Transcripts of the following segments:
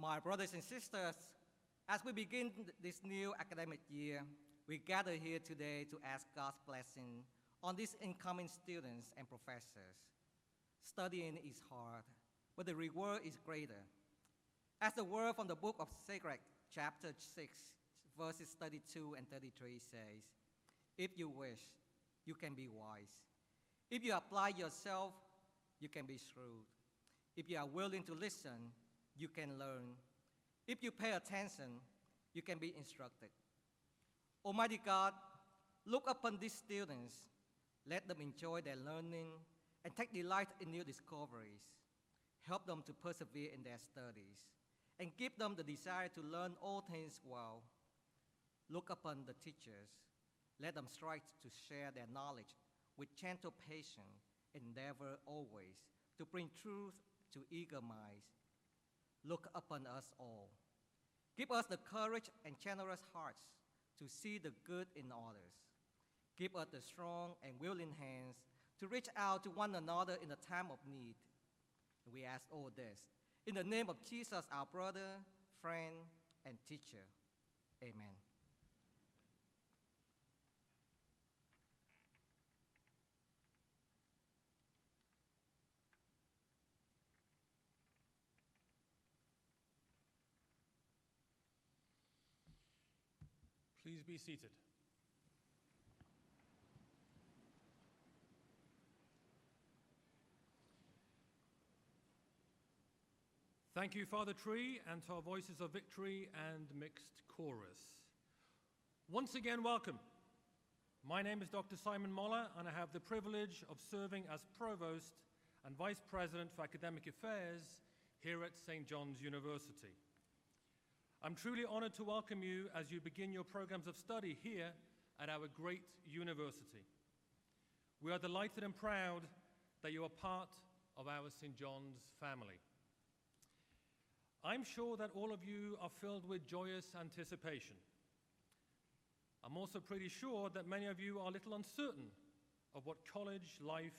My brothers and sisters, as we begin this new academic year, we gather here today to ask God's blessing on these incoming students and professors. Studying is hard, but the reward is greater. As the word from the book of Sirach, chapter 6, verses 32 and 33 says, if you wish, you can be wise. If you apply yourself, you can be shrewd. If you are willing to listen, you can learn. If you pay attention, you can be instructed. Almighty God, look upon these students. Let them enjoy their learning and take delight in new discoveries. Help them to persevere in their studies and give them the desire to learn all things well. Look upon the teachers. Let them strive to share their knowledge with gentle patience, endeavor always to bring truth to eager minds. Look upon us all. Give us the courage and generous hearts to see the good in others. Give us the strong and willing hands to reach out to one another in a time of need. We ask all this in the name of Jesus, our brother, friend, and teacher. Amen. Please be seated. Thank you, Father Tree, and to our Voices of Victory and Mixed Chorus. Once again, welcome. My name is Dr. Simon Moller, and I have the privilege of serving as Provost and Vice President for Academic Affairs here at St. John's University. I'm truly honored to welcome you as you begin your programs of study here at our great university. We are delighted and proud that you are part of our St. John's family. I'm sure that all of you are filled with joyous anticipation. I'm also pretty sure that many of you are a little uncertain of what college life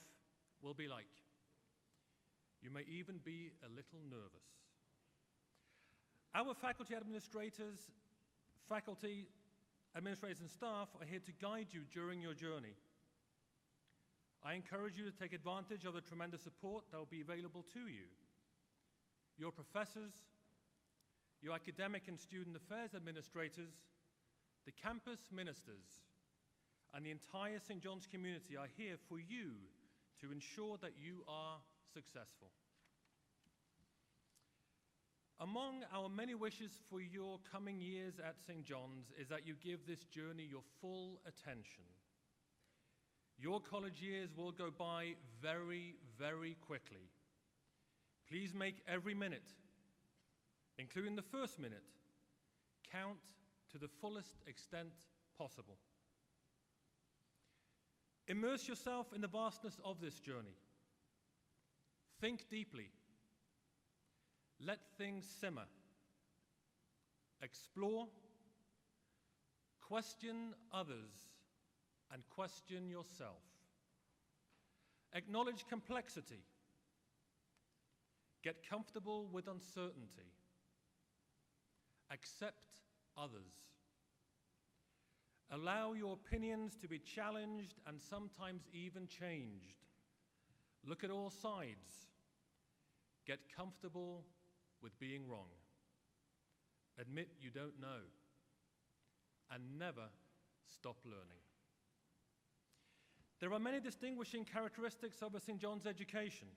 will be like. You may even be a little nervous. Our faculty administrators and staff are here to guide you during your journey. I encourage you to take advantage of the tremendous support that will be available to you. Your professors, your academic and student affairs administrators, the campus ministers, and the entire St. John's community are here for you to ensure that you are successful. Among our many wishes for your coming years at St. John's is that you give this journey your full attention. Your college years will go by very, very quickly. Please make every minute, including the first minute, count to the fullest extent possible. Immerse yourself in the vastness of this journey. Think deeply. Let things simmer. Explore, question others, and question yourself. Acknowledge complexity. Get comfortable with uncertainty. Accept others. Allow your opinions to be challenged and sometimes even changed. Look at all sides. Get comfortable with being wrong. Admit you don't know. And never stop learning. There are many distinguishing characteristics of a St. John's education.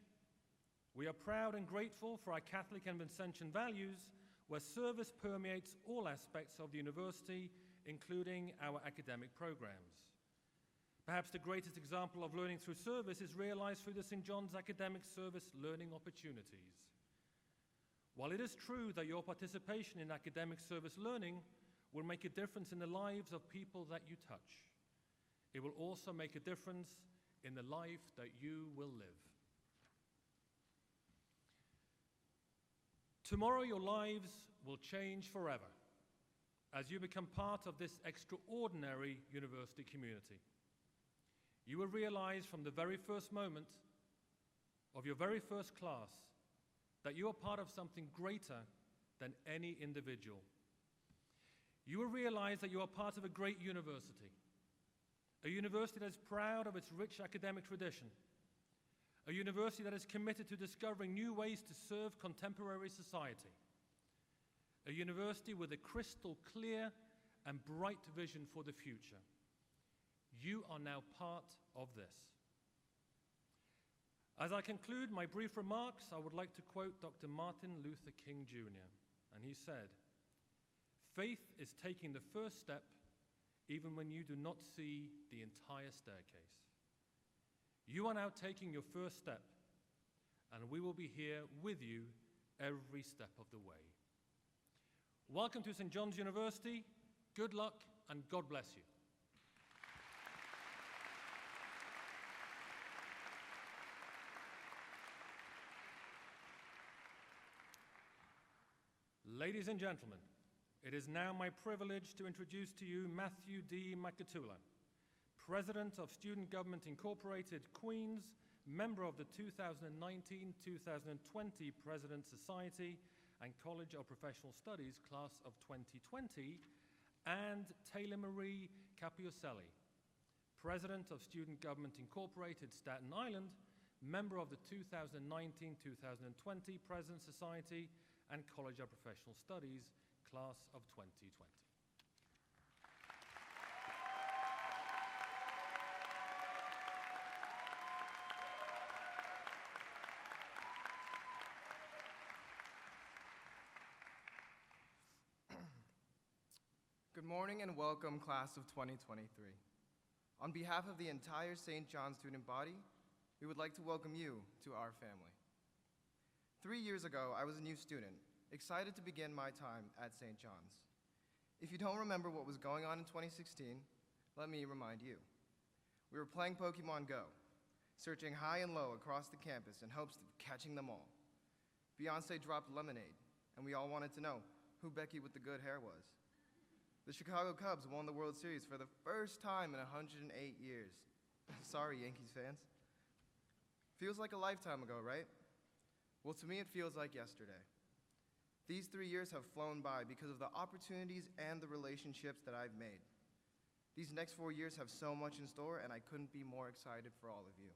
We are proud and grateful for our Catholic and Vincentian values, where service permeates all aspects of the university, including our academic programs. Perhaps the greatest example of learning through service is realized through the St. John's Academic Service learning opportunities. While it is true that your participation in academic service learning will make a difference in the lives of people that you touch, it will also make a difference in the life that you will live. Tomorrow your lives will change forever as you become part of this extraordinary university community. You will realize from the very first moment of your very first class that you are part of something greater than any individual. You will realize that you are part of a great university, a university that is proud of its rich academic tradition, a university that is committed to discovering new ways to serve contemporary society, a university with a crystal clear and bright vision for the future. You are now part of this. As I conclude my brief remarks, I would like to quote Dr. Martin Luther King Jr., and he said, "Faith is taking the first step even when you do not see the entire staircase." You are now taking your first step, and we will be here with you every step of the way. Welcome to St. John's University. Good luck, and God bless you. Ladies and gentlemen, it is now my privilege to introduce to you Matthew D. Makatula, President of Student Government Incorporated, Queens, member of the 2019-2020 President's Society and College of Professional Studies Class of 2020, and Taylor Marie Capiuselli, President of Student Government Incorporated, Staten Island, member of the 2019-2020 President's Society and College of Professional Studies, Class of 2020. Good morning and welcome, Class of 2023. On behalf of the entire St. John's student body, we would like to welcome you to our family. 3 years ago, I was a new student, excited to begin my time at St. John's. If you don't remember what was going on in 2016, let me remind you. We were playing Pokemon Go, searching high and low across the campus in hopes of catching them all. Beyonce dropped Lemonade, and we all wanted to know who Becky with the good hair was. The Chicago Cubs won the World Series for the first time in 108 years. Sorry, Yankees fans. Feels like a lifetime ago, right? Well, to me, it feels like yesterday. These 3 years have flown by because of the opportunities and the relationships that I've made. These next 4 years have so much in store, and I couldn't be more excited for all of you.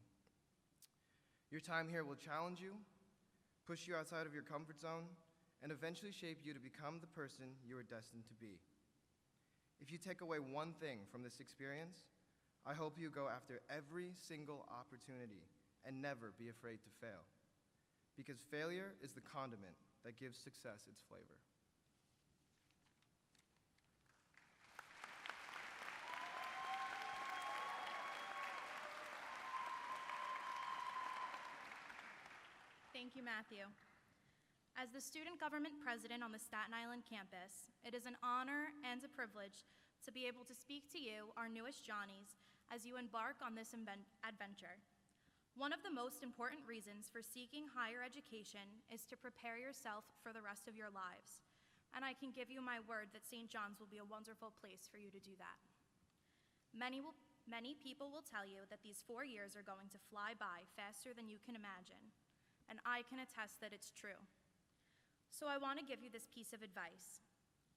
Your time here will challenge you, push you outside of your comfort zone, and eventually shape you to become the person you are destined to be. If you take away one thing from this experience, I hope you go after every single opportunity and never be afraid to fail. Because failure is the condiment that gives success its flavor. Thank you, Matthew. As the student government president on the Staten Island campus, it is an honor and a privilege to be able to speak to you, our newest Johnnies, as you embark on this adventure. One of the most important reasons for seeking higher education is to prepare yourself for the rest of your lives. And I can give you my word that St. John's will be a wonderful place for you to do that. Many people will tell you that these 4 years are going to fly by faster than you can imagine. And I can attest that it's true. So I want to give you this piece of advice.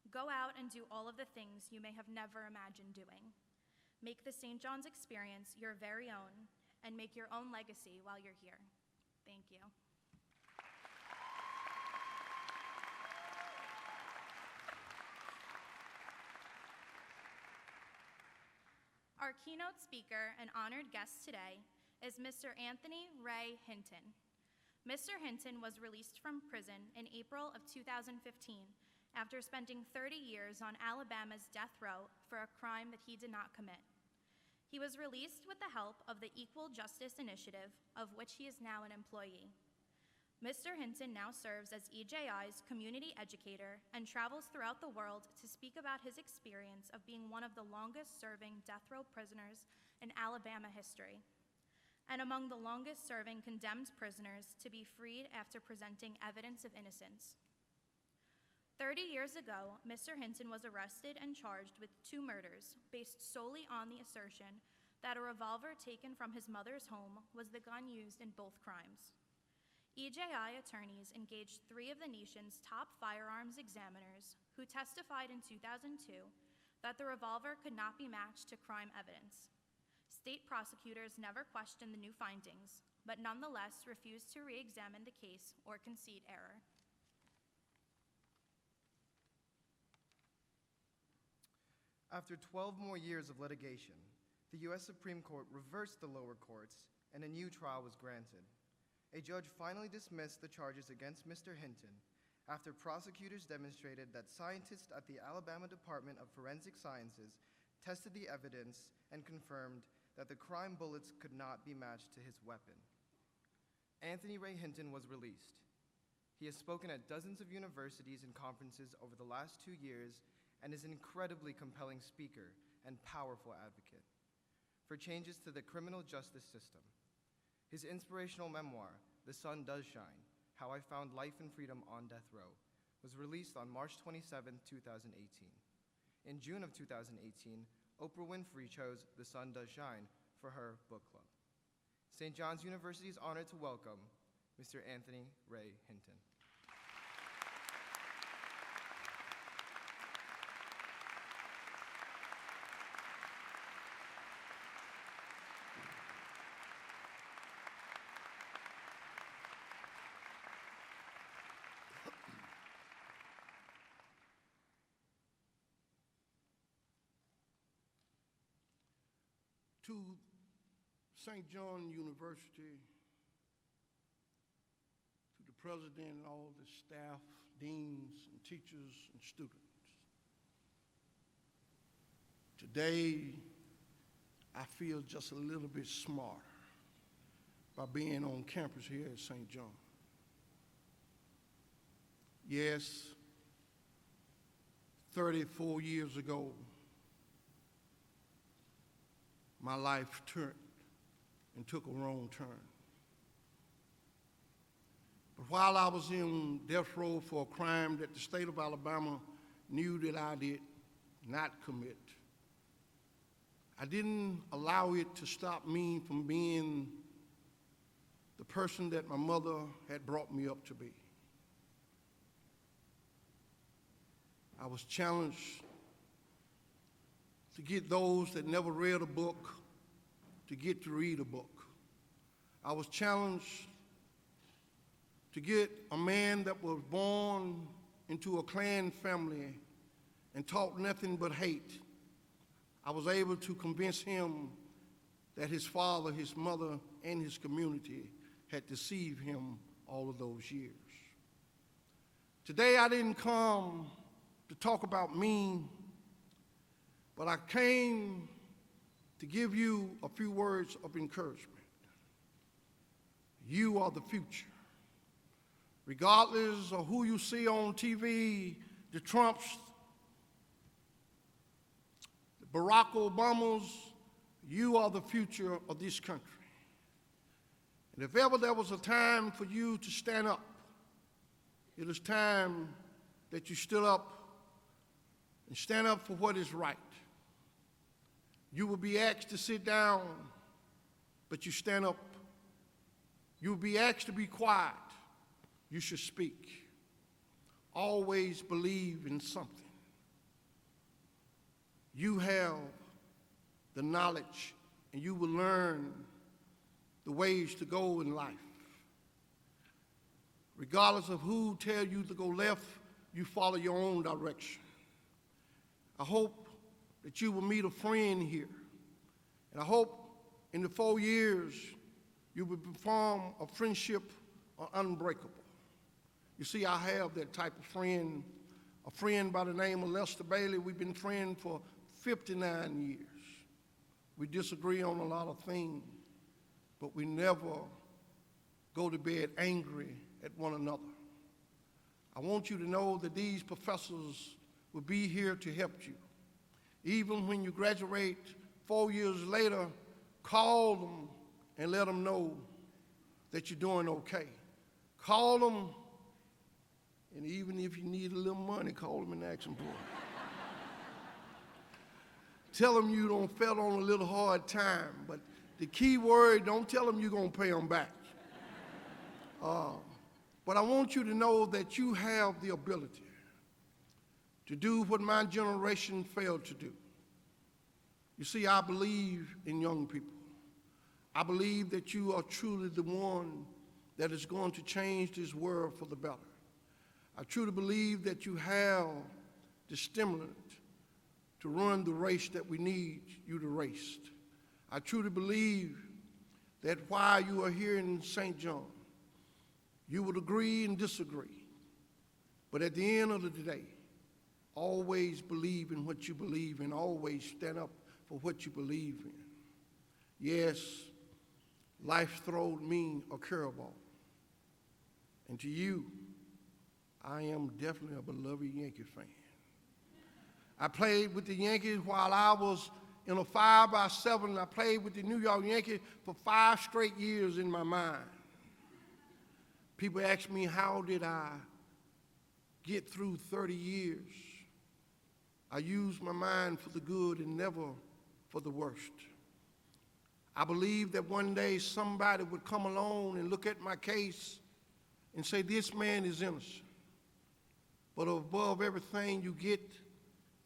Go out and do all of the things you may have never imagined doing. Make the St. John's experience your very own, and make your own legacy while you're here. Thank you. Our keynote speaker and honored guest today is Mr. Anthony Ray Hinton. Mr. Hinton was released from prison in April of 2015 after spending 30 years on Alabama's death row for a crime that he did not commit. He was released with the help of the Equal Justice Initiative, of which he is now an employee. Mr. Hinton now serves as EJI's community educator and travels throughout the world to speak about his experience of being one of the longest-serving death row prisoners in Alabama history, and among the longest-serving condemned prisoners to be freed after presenting evidence of innocence. 30 years ago, Mr. Hinton was arrested and charged with 2 murders based solely on the assertion that a revolver taken from his mother's home was the gun used in both crimes. EJI attorneys engaged 3 of the nation's top firearms examiners who testified in 2002 that the revolver could not be matched to crime evidence. State prosecutors never questioned the new findings, but nonetheless refused to re-examine the case or concede error. After 12 more years of litigation, the U.S. Supreme Court reversed the lower courts and a new trial was granted. A judge finally dismissed the charges against Mr. Hinton after prosecutors demonstrated that scientists at the Alabama Department of Forensic Sciences tested the evidence and confirmed that the crime bullets could not be matched to his weapon. Anthony Ray Hinton was released. He has spoken at dozens of universities and conferences over the last 2 years and is an incredibly compelling speaker and powerful advocate for changes to the criminal justice system. His inspirational memoir, The Sun Does Shine: How I Found Life and Freedom on Death Row, was released on March 27, 2018. In June of 2018, Oprah Winfrey chose The Sun Does Shine for her book club. St. John's University is honored to welcome Mr. Anthony Ray Hinton. To St. John University, to the president and all the staff, deans and teachers and students. Today, I feel just a little bit smarter by being on campus here at St. John. Yes, 34 years ago, my life turned and took a wrong turn. But while I was in death row for a crime that the state of Alabama knew that I did not commit, I didn't allow it to stop me from being the person that my mother had brought me up to be. I was challenged to get those that never read a book to get to read a book. I was challenged to get a man that was born into a Klan family and taught nothing but hate. I was able to convince him that his father, his mother, and his community had deceived him all of those years. Today I didn't come to talk about me, but I came to give you a few words of encouragement. You are the future. Regardless of who you see on TV, the Trumps, the Barack Obamas, you are the future of this country. And if ever there was a time for you to stand up, it is time that you stood up and stand up for what is right. You will be asked to sit down, but you stand up. You will be asked to be quiet. You should speak. Always believe in something. You have the knowledge, and you will learn the ways to go in life. Regardless of who tells you to go left, you follow your own direction. I hope that you will meet a friend here. And I hope in the 4 years you will form a friendship unbreakable. You see, I have that type of friend, a friend by the name of Lester Bailey. We've been friends for 59 years. We disagree on a lot of things, but we never go to bed angry at one another. I want you to know that these professors will be here to help you. Even when you graduate 4 years later, call them and let them know that you're doing okay. Call them, and even if you need a little money, call them and ask them for it. Tell them you don't felt on a little hard time, but the key word, don't tell them you're going to pay them back. But I want you to know that you have the ability to do what my generation failed to do. You see, I believe in young people. I believe that you are truly the one that is going to change this world for the better. I truly believe that you have the stimulant to run the race that we need you to race. I truly believe that while you are here in St. John, you would agree and disagree. But at the end of the day, always believe in what you believe in. Always stand up for what you believe in. Yes, life throwed me a curveball. And to you, I am definitely a beloved Yankee fan. I played with the Yankees while I was in a 5x7. I played with the New York Yankees for 5 straight years in my mind. People ask me, how did I get through 30 years? I used my mind for the good and never for the worst. I believe that one day somebody would come along and look at my case and say, this man is innocent. But above everything you get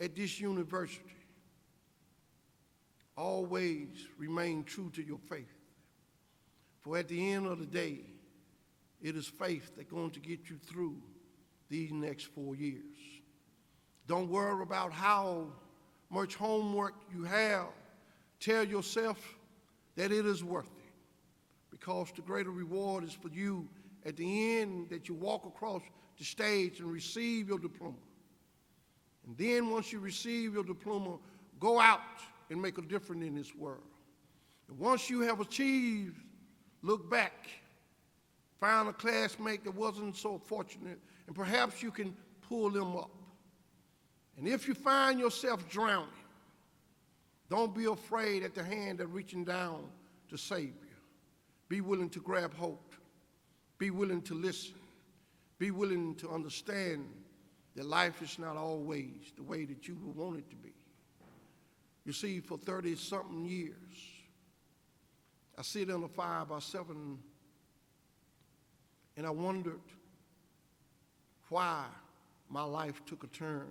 at this university, always remain true to your faith. For at the end of the day, it is faith that's going to get you through these next 4 years. Don't worry about how much homework you have. Tell yourself that it is worth it, because the greater reward is for you at the end, that you walk across the stage and receive your diploma. And then once you receive your diploma, go out and make a difference in this world. And once you have achieved, look back, find a classmate that wasn't so fortunate, and perhaps you can pull them up. And if you find yourself drowning, don't be afraid at the hand that's reaching down to save you. Be willing to grab hold. Be willing to listen. Be willing to understand that life is not always the way that you would want it to be. You see, for 30-something years, I sit in a 5x7, and I wondered why my life took a turn.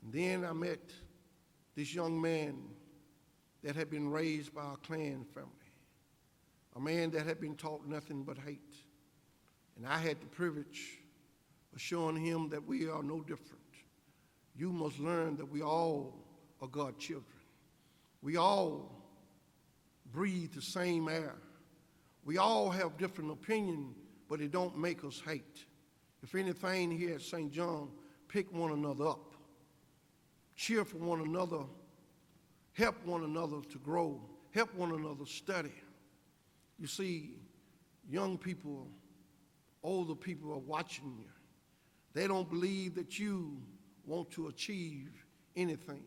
And then I met this young man that had been raised by a Klan family, a man that had been taught nothing but hate. And I had the privilege of showing him that we are no different. You must learn that we all are God's children. We all breathe the same air. We all have different opinions, but it don't make us hate. If anything, here at St. John, pick one another up. Cheer for one another. Help one another to grow. Help one another study. You see, young people, older people are watching you. They don't believe that you want to achieve anything.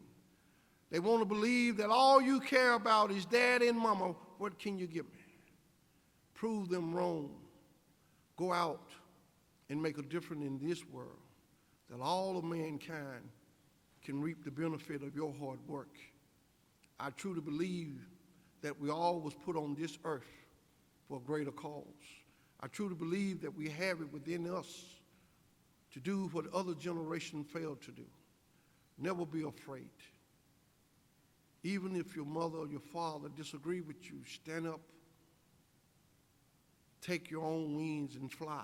They want to believe that all you care about is Dad and Mama. What can you give me? Prove them wrong. Go out and make a difference in this world, that all of mankind can reap the benefit of your hard work. I truly believe that we all was put on this earth for a greater cause. I truly believe that we have it within us to do what other generations failed to do. Never be afraid. Even if your mother or your father disagree with you, stand up, take your own wings and fly.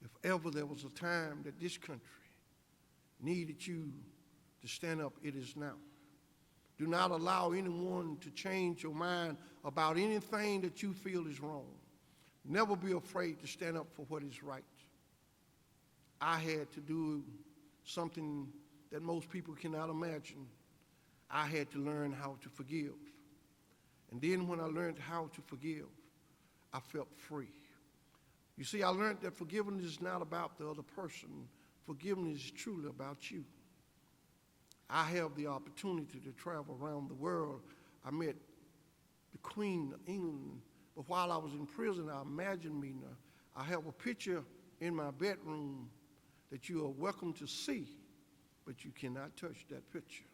If ever there was a time that this country needed you to stand up, it is now. Do not allow anyone to change your mind about anything that you feel is wrong. Never be afraid to stand up for what is right. I had to do something that most people cannot imagine. I had to learn how to forgive. And then when I learned how to forgive, I felt free. You see, I learned that forgiveness is not about the other person. Forgiveness is truly about you. I have the opportunity to travel around the world. I met the Queen of England, but while I was in prison, I imagined me. I have a picture in my bedroom that you are welcome to see, but you cannot touch that picture.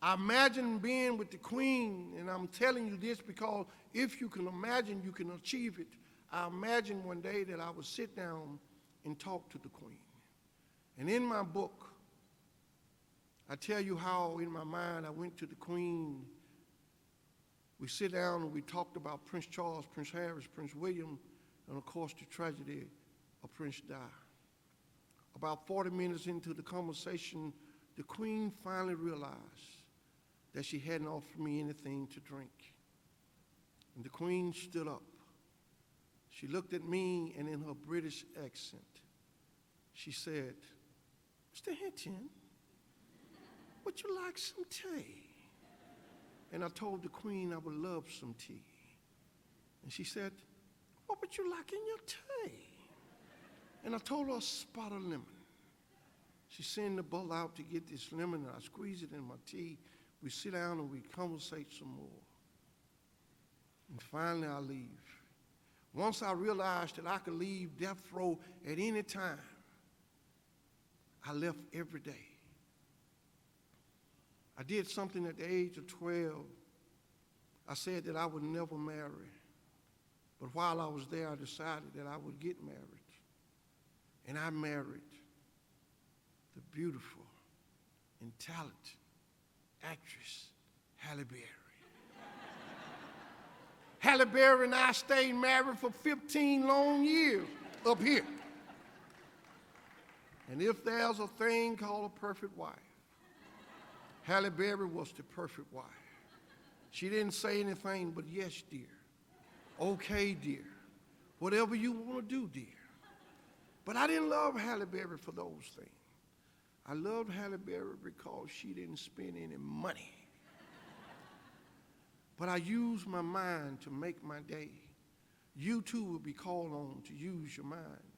I imagine being with the Queen, and I'm telling you this because if you can imagine, you can achieve it. I imagined one day that I would sit down and talk to the Queen. And in my book, I tell you how in my mind I went to the Queen. We sit down and we talked about Prince Charles, Prince Harris, Prince William, and of course the tragedy of Prince Di. About 40 minutes into the conversation, the Queen finally realized that she hadn't offered me anything to drink. And the Queen stood up. She looked at me, and in her British accent, she said, "Mr. Hinton, would you like some tea?" And I told the Queen I would love some tea. And she said, "What would you like in your tea?" And I told her a spot of lemon. She sent the bowl out to get this lemon, and I squeeze it in my tea. We sit down and we conversate some more. And finally I leave. Once I realized that I could leave death row at any time, I left every day. I did something at the age of 12. I said that I would never marry. But while I was there, I decided that I would get married. And I married the beautiful and talented actress, Halle Berry. Halle Berry and I stayed married for 15 long years up here. And if there's a thing called a perfect wife, Halle Berry was the perfect wife. She didn't say anything but yes, dear. Okay, dear. Whatever you want to do, dear. But I didn't love Halle Berry for those things. I loved Halle Berry because she didn't spend any money. But I used my mind to make my day. You too will be called on to use your mind.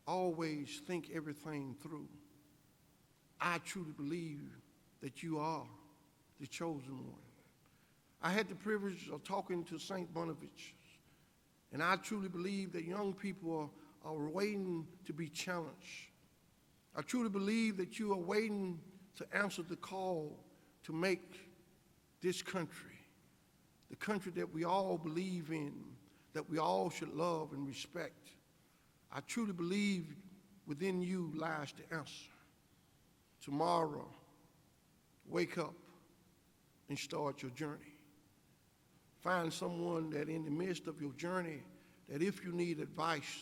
Always think everything through. I truly believe that you are the chosen one. I had the privilege of talking to St. Bonaventure, and I truly believe that young people are waiting to be challenged. I truly believe that you are waiting to answer the call to make this country, the country that we all believe in, that we all should love and respect. I truly believe within you lies the answer. Tomorrow, wake up and start your journey. Find someone that in the midst of your journey, that if you need advice,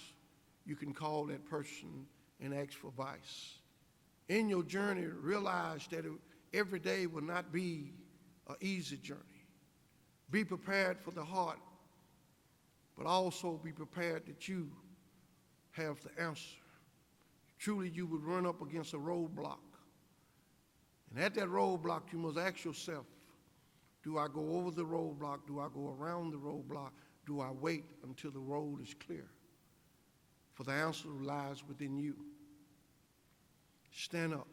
you can call that person and ask for advice. In your journey, realize that every day will not be an easy journey. Be prepared for the heart, but also be prepared that you have the answer. Truly, you would run up against a roadblock. And at that roadblock, you must ask yourself, do I go over the roadblock? Do I go around the roadblock? Do I wait until the road is clear? For the answer lies within you. Stand up.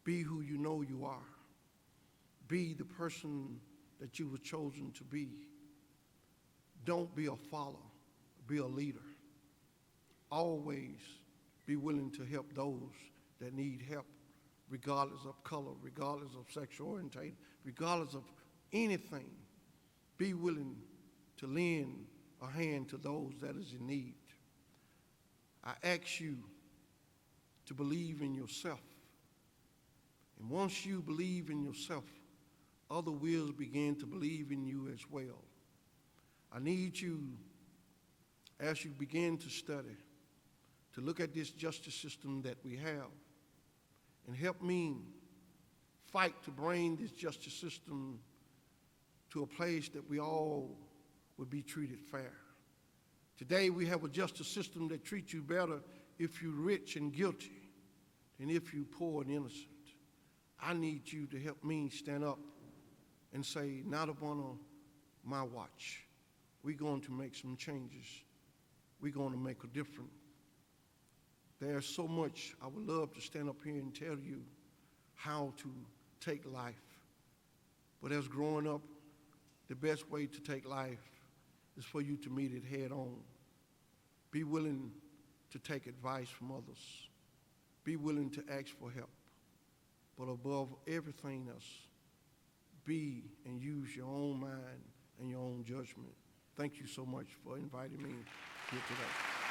Be who you know you are. Be the person that you were chosen to be. Don't be a follower. Be a leader. Always be willing to help those that need help, regardless of color, regardless of sexual orientation, regardless of anything. Be willing to lend a hand to those that is in need. I ask you to believe in yourself. And once you believe in yourself, other wills begin to believe in you as well. I need you, as you begin to study, to look at this justice system that we have and help me fight to bring this justice system to a place that we all would be treated fair. Today we have a justice system that treats you better if you're rich and guilty than if you're poor and innocent. I need you to help me stand up and say, not upon my watch. We're going to make some changes. We're going to make a difference. There's so much I would love to stand up here and tell you how to take life. But as growing up, the best way to take life is for you to meet it head on. Be willing to take advice from others. Be willing to ask for help. But above everything else, be and use your own mind and your own judgment. Thank you so much for inviting me here today.